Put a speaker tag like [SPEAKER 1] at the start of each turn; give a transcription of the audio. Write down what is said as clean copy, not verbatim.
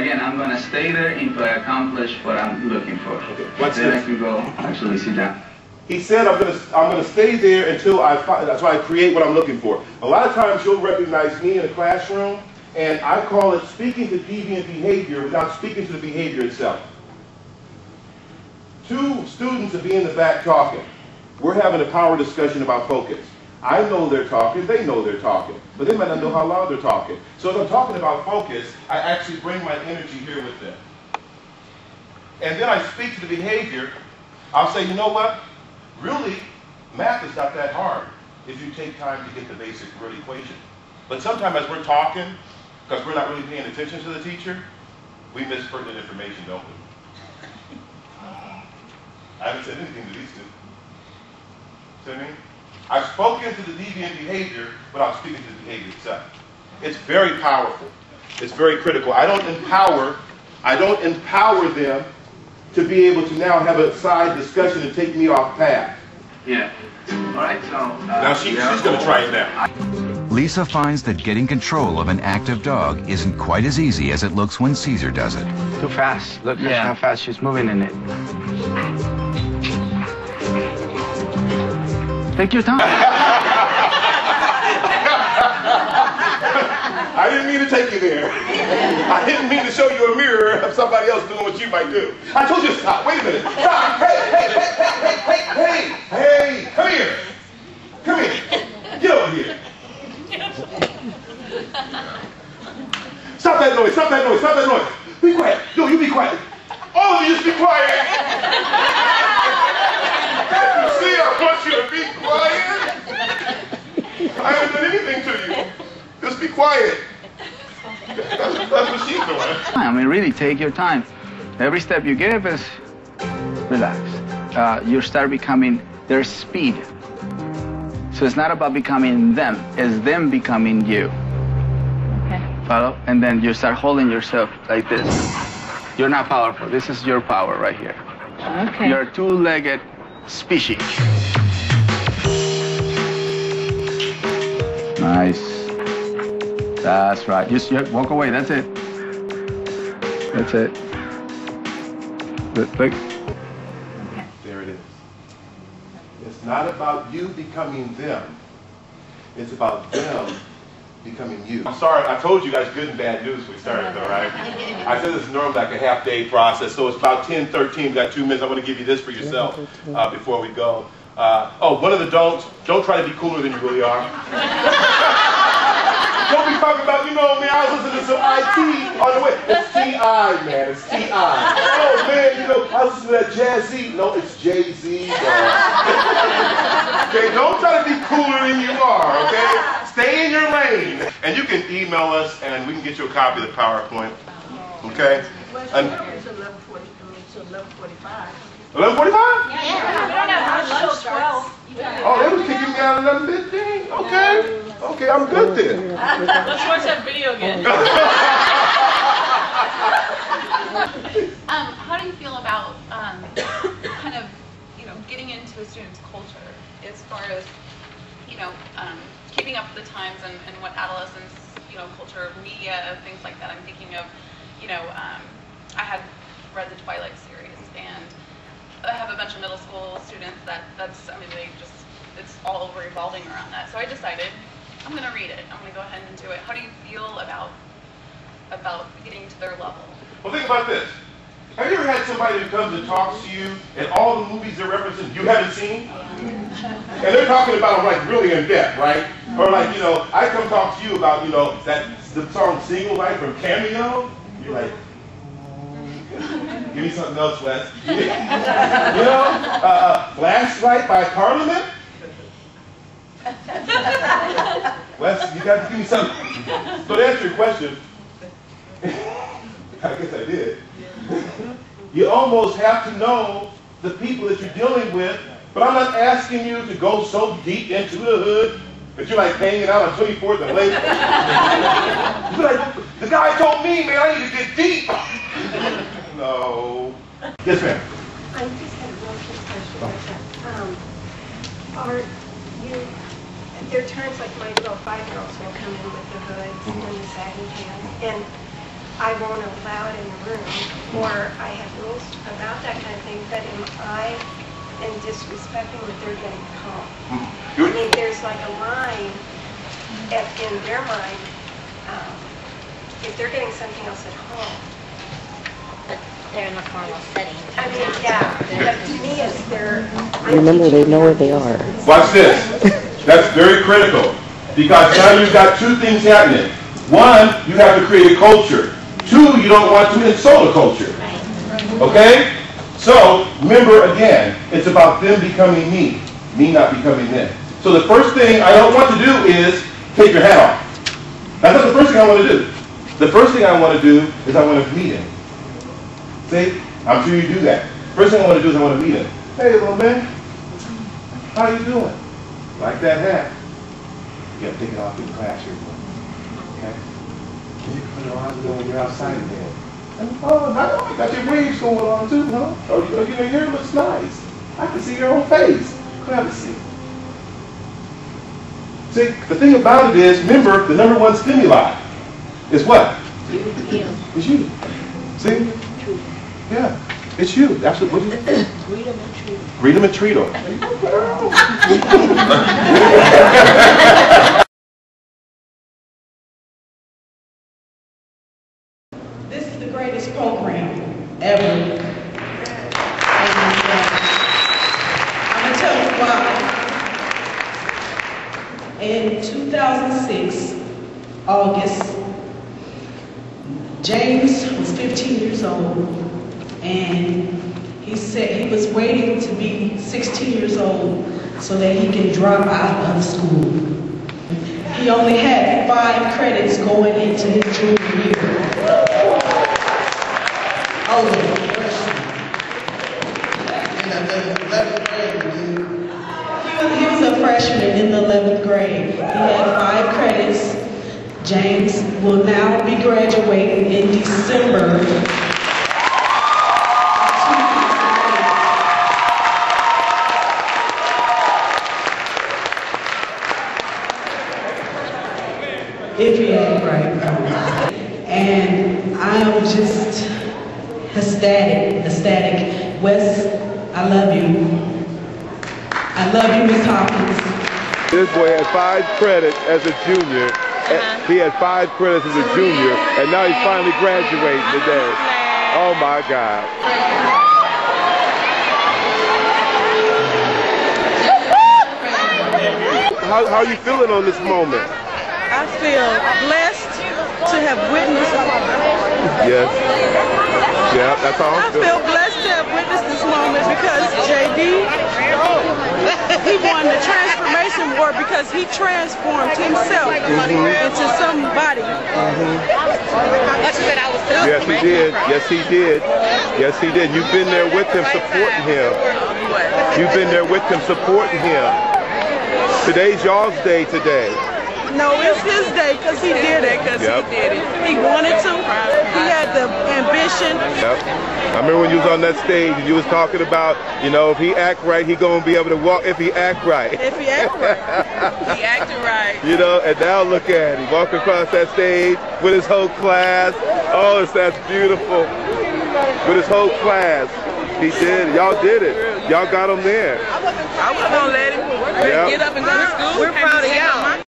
[SPEAKER 1] again, I'm going to stay there until I accomplish what I'm looking for.
[SPEAKER 2] Okay.
[SPEAKER 1] Then I can go actually sit down.
[SPEAKER 2] He said, I'm gonna stay there until I create what I'm looking for. A lot of times you'll recognize me in a classroom, and I call it speaking to deviant behavior without speaking to the behavior itself. Two students will be in the back talking. We're having a power discussion about focus. I know they're talking, they know they're talking, but they might not know how loud they're talking. So if I'm talking about focus, I actually bring my energy here with them. And then I speak to the behavior. I'll say, you know what? Really, math is not that hard if you take time to get the basic root equation. But sometimes as we're talking, because we're not really paying attention to the teacher, we miss pertinent information, don't we? I haven't said anything to these two. See what I mean? I've spoken to the deviant behavior without speaking to the behavior itself. It's very powerful. It's very critical. I don't empower them to be able to now have a side discussion and take me off path.
[SPEAKER 1] Yeah. All right, so...
[SPEAKER 2] now she's going to try it now.
[SPEAKER 3] Lisa finds that getting control of an active dog isn't quite as easy as it looks when Caesar does it.
[SPEAKER 1] Too fast. Look how fast she's moving in it. Take your time.
[SPEAKER 2] I didn't mean to take you there. I didn't mean to show you a mirror of somebody else doing what you might do. I told you to stop. Wait a minute. Stop. Hey, come here. Come here. Get over here. Stop that noise. Stop that noise. Stop that noise. Be quiet. Yo, you be quiet. All of you just be quiet. You see, I want you to be quiet. I haven't done anything to you. Just be quiet. That's what she's doing.
[SPEAKER 1] I mean, really take your time. Every step you give is relax. You start becoming their speed. So it's not about becoming them, it's them becoming you.
[SPEAKER 4] Okay.
[SPEAKER 1] Follow? And then you start holding yourself like this. You're not powerful. This is your power right here.
[SPEAKER 4] Okay.
[SPEAKER 1] You're a two-legged species. Nice. That's right. Just walk away. That's it. That's it. Look.
[SPEAKER 2] There it is. It's not about you becoming them. It's about them becoming you. I'm sorry, I told you guys good and bad news when we started though, right? I said this is normally like a half-day process, so it's about 10:13. We got 2 minutes. I'm going to give you this for yourself before we go. One of the don't try to be cooler than you really are. Don't be talking about, man, I was listening to some IT on the way. It's T.I., man. It's T.I. Oh, man, I was listening to that Jazzy. No, it's Jay-Z. Okay, don't try to be cooler than you are, okay? Stay in your lane. And you can email us, and we can get you a copy of the PowerPoint, okay?
[SPEAKER 5] It's 11:45.
[SPEAKER 2] 11:45?
[SPEAKER 5] Yeah.
[SPEAKER 2] Oh, they was kicking me out at 11:15? Okay. Okay, I'm good then.
[SPEAKER 5] Let's watch that video again.
[SPEAKER 4] How do you feel about kind of, getting into a student's culture as far as, keeping up with the times and what adolescents, culture, media, things like that. I'm thinking of, I had read the Twilight series, and I have a bunch of middle school students it's all revolving around that. So I decided I'm going to read it. I'm going to go ahead and do it. How do you feel about getting to their level?
[SPEAKER 2] Well, think about this. Have you ever had somebody who comes and talks to you and all the movies they're referencing you haven't seen? And they're talking about them like really in depth, right? Or like, I come talk to you about, the song Single Life from Cameo. You're like, give me something else, Wes. Flashlight by Parliament? Wes, you got to give me something. So to answer your question, I guess I did. You almost have to know the people that you're dealing with, but I'm not asking you to go so deep into the hood that you're like hanging out on 24th and Lake. You're like, the guy told me, man, I need to get deep. No. Yes, ma'am.
[SPEAKER 6] I just had a real quick question. There are times like my little 5-year-olds will come in with the hoods and the sagging pants, and I won't allow it in the room, or I have rules about that kind of thing, but am I then disrespecting what they're getting at home? I mean, there's like a line in their mind, if they're getting something else at home.
[SPEAKER 7] But they're in a formal setting.
[SPEAKER 6] I mean, yeah, but to me, it's their...
[SPEAKER 8] Remember, they know where they are.
[SPEAKER 2] Watch this. That's very critical. Because now you've got two things happening. One, you have to create a culture. Two, you don't want to insult a culture. Okay? So, remember again, it's about them becoming me not becoming them. So the first thing I don't want to do is take your hat off. That's not the first thing I want to do. The first thing I want to do is I want to meet him. See? I'm sure you do that. First thing I want to do is I want to meet him. Hey, little man. How you doing? Like that hat. You got to take it off in the classroom. Okay? You can put it on when you're outside again. Oh, I got your waves going on too, huh? Oh, your hair looks nice. I can see your own face. Come have a seat. See, the thing about it is, remember, the number one stimuli is what? It's you. See? Yeah, it's you. That's what you do. Greet them and treat them.
[SPEAKER 9] This is the greatest program ever. And, I'm going to tell you why. In 2006, August, James was 15 years old, and he said he was waiting to be 16 years old so that he can drop out of school. He only had 5 credits going into his junior year. He was a freshman in the 11th grade. He had 5 credits. James will now be graduating in December. If he ain't right. And I am just ecstatic. Wes, I love you. I love you, Ms. Hopkins.
[SPEAKER 2] This boy had 5 credits as a junior. He had 5 credits as a junior, and now he's finally graduating today. Oh my God. How are you feeling on this moment?
[SPEAKER 9] I feel blessed to have witnessed.
[SPEAKER 2] Yes. Yeah, that's all.
[SPEAKER 9] I feel blessed to have witnessed this moment because JD, he won the transformation award because he transformed himself into somebody.
[SPEAKER 2] Yes, he did. Yes, he did. Yes, he did. You've been there with him, supporting him. You've been there with him, supporting him. Today's y'all's day today.
[SPEAKER 9] No, it's his day because he did it, because he did it. He wanted to. He had the ambition.
[SPEAKER 2] Yep. I remember when you was on that stage and you was talking about, you know, if he act right, he gonna be able to walk if he act right.
[SPEAKER 9] If he act right. He acted right.
[SPEAKER 2] You know, and now look at him walking across that stage with his whole class. Oh, that's beautiful. With his whole class. He did. Y'all did it. Y'all got him there.
[SPEAKER 9] I was gonna let him get up and go to school. We're proud of y'all.